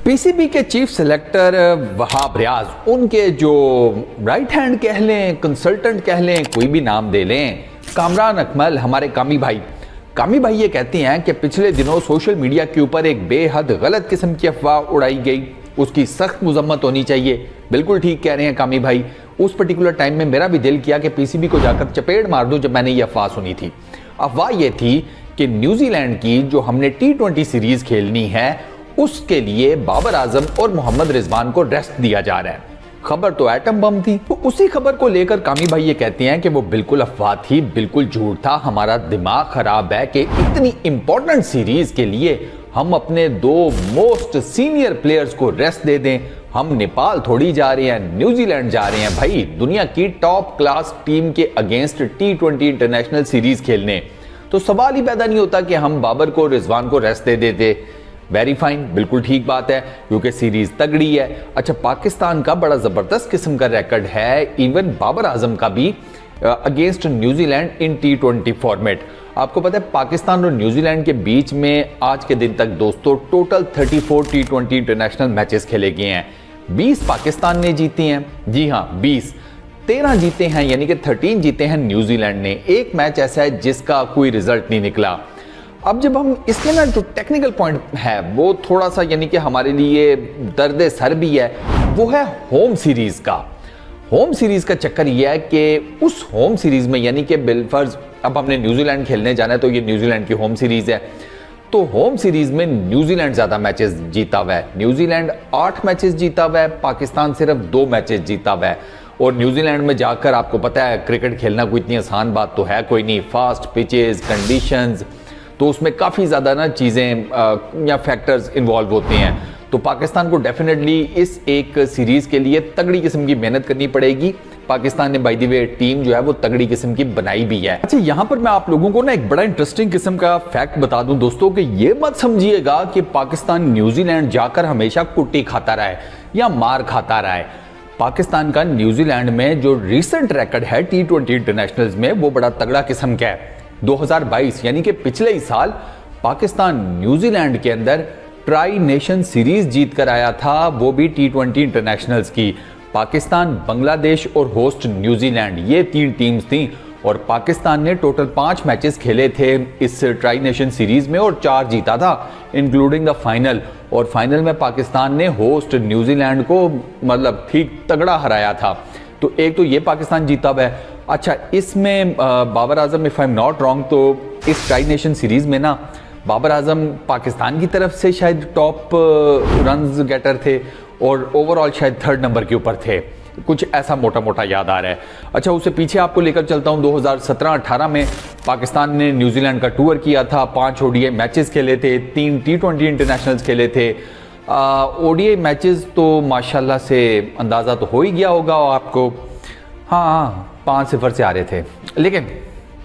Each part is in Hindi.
पीसीबी के चीफ सेलेक्टर वहाब रियाज, उनके जो राइट हैंड कह लें, कंसल्टेंट कह लें, कोई भी नाम दे लें, कामरान अकमल, हमारे कामी भाई ये कहते हैं कि पिछले दिनों सोशल मीडिया के ऊपर एक बेहद गलत किस्म की अफवाह उड़ाई गई, उसकी सख्त मुजम्मत होनी चाहिए। बिल्कुल ठीक कह रहे हैं कामी भाई। उस पर्टिकुलर टाइम में मेरा भी दिल किया कि पीसीबी को जाकर चपेट मार दूं जब मैंने ये अफवाह सुनी थी। अफवाह ये थी कि न्यूजीलैंड की जो हमने T20 सीरीज खेलनी है उसके लिए बाबर आजम और मोहम्मद रिजवान को रेस्ट दिया जा रहा है। खबर तो एटम बम थी। तो उसी खबर को लेकर कामी भाई ये कहते हैं कि वो बिल्कुल अफवाह थी, बिल्कुल झूठ था, हमारा दिमाग खराब है कि इतनी इंपॉर्टेंट सीरीज के लिए हम अपने दो मोस्ट सीनियर प्लेयर्स को रेस्ट दे दें। हम नेपाल थोड़ी जा रहे हैं, न्यूजीलैंड जा रहे हैं भाई, दुनिया की टॉप क्लास टीम के अगेंस्ट T20 इंटरनेशनल सीरीज खेलने। तो सवाल ही पैदा नहीं होता कि हम बाबर को, रिजवान को रेस्ट दे देते। वेरी फाइन, बिल्कुल ठीक बात है, क्योंकि सीरीज तगड़ी है। अच्छा, पाकिस्तान का बड़ा जबरदस्त किस्म का रिकॉर्ड है, इवन बाबर आजम का भी अगेंस्ट न्यूजीलैंड इन T20 फॉर्मेट। आपको पता है पाकिस्तान और न्यूजीलैंड के बीच में आज के दिन तक दोस्तों टोटल 34 T20 इंटरनेशनल मैचेस खेले गए हैं। 20 पाकिस्तान ने जीती हैं, जी हाँ 20, 13 जीते हैं, यानी कि 13 जीते हैं न्यूजीलैंड ने। एक मैच ऐसा है जिसका कोई रिजल्ट नहीं निकला। अब जब हम इसके ना जो टेक्निकल पॉइंट है वो थोड़ा सा यानी कि हमारे लिए दर्द सर भी है, वो है होम सीरीज का। होम सीरीज का चक्कर यह है कि उस होम सीरीज में यानी कि बिलफर्ज अब हमने न्यूजीलैंड खेलने जाना है, तो ये न्यूजीलैंड की होम सीरीज है। तो होम सीरीज में न्यूजीलैंड ज्यादा मैचेस जीता हुआ है। न्यूजीलैंड 8 मैचेस जीता हुआ है, पाकिस्तान सिर्फ 2 मैचेस जीता हुआ है। और न्यूजीलैंड में जाकर आपको पता है क्रिकेट खेलना कोई इतनी आसान बात तो है कोई नहीं। फास्ट पिचेस, कंडीशंस, तो उसमें काफ़ी ज़्यादा ना चीज़ें या फैक्टर्स इन्वॉल्व होते हैं। तो पाकिस्तान को डेफिनेटली इस एक सीरीज़ के लिए तगड़ी किस्म की मेहनत करनी पड़ेगी। पाकिस्तान ने बाय द वे टीम जो है वो तगड़ी किस्म की बनाई भी है। अच्छा, यहाँ पर मैं आप लोगों को ना एक बड़ा इंटरेस्टिंग किस्म का फैक्ट बता दूं दोस्तों कि ये मत समझिएगा कि पाकिस्तान न्यूजीलैंड जाकर हमेशा कुट्टी खाता रहा है या मार खाता रहा है। पाकिस्तान का न्यूजीलैंड में जो रिसेंट रिकॉर्ड है T20 इंटरनेशनल्स में वो बड़ा तगड़ा किस्म का है। 2022 यानी कि पिछले ही साल पाकिस्तान न्यूजीलैंड के अंदर ट्राई नेशन सीरीज जीत कर आया था, वो भी T20 इंटरनेशनल्स की। पाकिस्तान, बांग्लादेश और होस्ट न्यूजीलैंड, ये 3 टीम्स थी और पाकिस्तान ने टोटल 5 मैचेस खेले थे इस ट्राई नेशन सीरीज में और 4 जीता था इंक्लूडिंग द फाइनल। और फाइनल में पाकिस्तान ने होस्ट न्यूजीलैंड को मतलब ठीक तगड़ा हराया था। तो एक तो ये पाकिस्तान जीता हुआ है। अच्छा, इसमें Babar Azam, if I am not wrong, तो इस ट्राई नेशन सीरीज में ना बाबर आजम पाकिस्तान की तरफ से शायद टॉप रन्स गेटर थे और ओवरऑल शायद 3rd नंबर के ऊपर थे, कुछ ऐसा मोटा मोटा याद आ रहा है। अच्छा, उससे पीछे आपको लेकर चलता हूँ। 2017-18 में पाकिस्तान ने न्यूजीलैंड का टूर किया था, 5 ODI मैचेस खेले थे, 3 T20 इंटरनेशनल्स खेले थे। ODI मैचेस तो माशाल्लाह से अंदाज़ा तो हो ही गया होगा आपको, हाँ 5-0 से आ रहे थे, लेकिन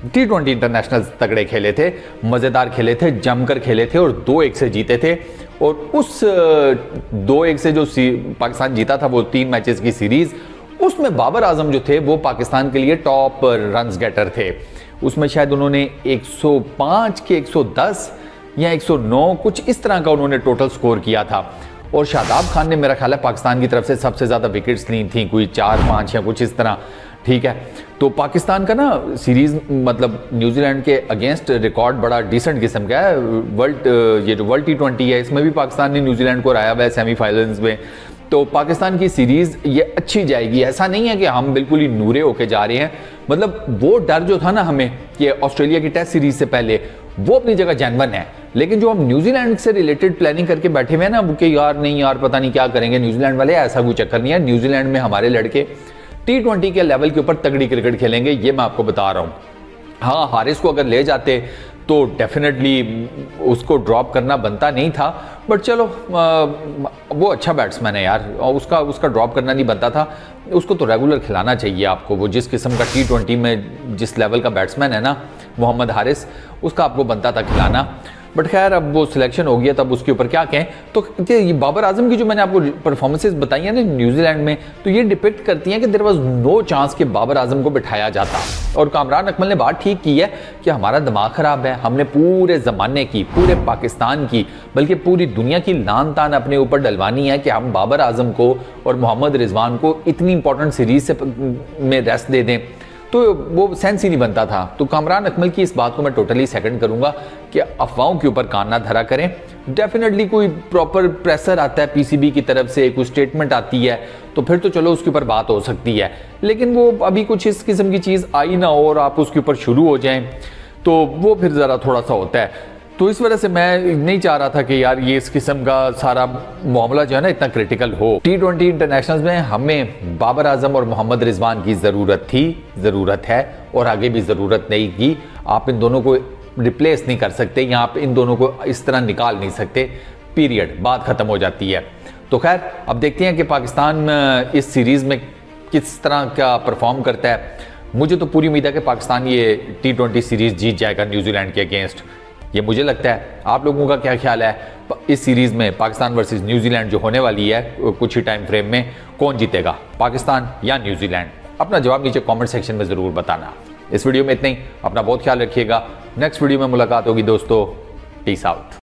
T20 इंटरनेशनल तगड़े खेले थे, मज़ेदार खेले थे, जमकर खेले थे और 2-1 से जीते थे। और उस 2-1 से जो पाकिस्तान जीता था वो 3 मैचेस की सीरीज, उसमें बाबर आजम जो थे वो पाकिस्तान के लिए टॉप रन्स गेटर थे। उसमें शायद उन्होंने 105 के 110 या 109 कुछ इस तरह का उन्होंने टोटल स्कोर किया था। और शादाब खान ने मेरा ख्याल है पाकिस्तान की तरफ से सबसे ज़्यादा विकेट्स ली थी, कोई 4-5 या कुछ इस तरह, ठीक है। तो पाकिस्तान का ना सीरीज मतलब न्यूजीलैंड के अगेंस्ट रिकॉर्ड बड़ा डिसेंट किस्म का है। ये जो वर्ल्ड T20 है इसमें भी पाकिस्तान ने न्यूजीलैंड को हराया हुआ है सेमीफाइनल्स में। तो पाकिस्तान की सीरीज ये अच्छी जाएगी, ऐसा नहीं है कि हम बिल्कुल ही नूरे होके जा रहे हैं। मतलब वो डर जो था ना हमें कि ऑस्ट्रेलिया की टेस्ट सीरीज से पहले, वो अपनी जगह जेन्युइन है, लेकिन जो हम न्यूजीलैंड से रिलेटेड प्लानिंग करके बैठे हुए हैं ना कि यार नहीं यार पता नहीं क्या करेंगे न्यूजीलैंड वाले, ऐसा कोई चक्कर नहीं है। न्यूजीलैंड में हमारे लड़के T20 के लेवल के ऊपर तगड़ी क्रिकेट खेलेंगे, ये मैं आपको बता रहा हूँ। हाँ, हारिस को अगर ले जाते तो डेफिनेटली उसको ड्रॉप करना बनता नहीं था, बट चलो वो अच्छा बैट्समैन है यार, उसका ड्रॉप करना नहीं बनता था। उसको तो रेगुलर खिलाना चाहिए आपको, वो जिस किस्म का T20 में जिस लेवल का बैट्समैन है ना मोहम्मद हारिस, उसका आपको बनता था खिलाना। बट खैर अब वो सिलेक्शन हो गया, तब उसके ऊपर क्या कहें। तो ये बाबर आजम की जो मैंने आपको परफॉर्मेंसेज बताई है ना न्यूजीलैंड में, तो ये डिपिक्ट करती हैं कि देयर वाज नो चांस कि बाबर आजम को बिठाया जाता। और कामरान अकमल ने बात ठीक की है कि हमारा दिमाग खराब है, हमने पूरे ज़माने की, पूरे पाकिस्तान की, बल्कि पूरी दुनिया की लान तान अपने ऊपर डलवानी है कि हम बाबर आजम को और मोहम्मद रिजवान को इतनी इंपॉर्टेंट सीरीज से में रेस्ट दे दें, तो वो सेंस ही नहीं बनता था। तो कामरान अकमल की इस बात को मैं टोटली सेकंड करूंगा कि अफवाहों के ऊपर कान ना धरा करें। डेफिनेटली कोई प्रॉपर प्रेशर आता है पीसीबी की तरफ से, कोई स्टेटमेंट आती है, तो फिर तो चलो उसके ऊपर बात हो सकती है, लेकिन वो अभी कुछ इस किस्म की चीज़ आई ना हो और आप उसके ऊपर शुरू हो जाएं, तो वो फिर ज़रा थोड़ा सा होता है। तो इस वजह से मैं नहीं चाह रहा था कि यार ये इस किस्म का सारा मामला जो है ना इतना क्रिटिकल हो। T20 इंटरनेशनल्स में हमें बाबर आजम और मोहम्मद रिजवान की ज़रूरत थी, ज़रूरत है और आगे भी ज़रूरत नहीं की। आप इन दोनों को रिप्लेस नहीं कर सकते या आप इन दोनों को इस तरह निकाल नहीं सकते, पीरियड, बात ख़त्म हो जाती है। तो खैर अब देखते हैं कि पाकिस्तान इस सीरीज़ में किस तरह का परफॉर्म करता है। मुझे तो पूरी उम्मीद है कि पाकिस्तान ये T20 सीरीज़ जीत जाएगा न्यूजीलैंड के अगेंस्ट, ये मुझे लगता है। आप लोगों का क्या ख्याल है इस सीरीज़ में पाकिस्तान वर्सेस न्यूजीलैंड जो होने वाली है कुछ ही टाइम फ्रेम में, कौन जीतेगा, पाकिस्तान या न्यूजीलैंड? अपना जवाब नीचे कमेंट सेक्शन में ज़रूर बताना। इस वीडियो में इतना ही, अपना बहुत ख्याल रखिएगा। नेक्स्ट वीडियो में मुलाकात होगी दोस्तों, पीस आउट।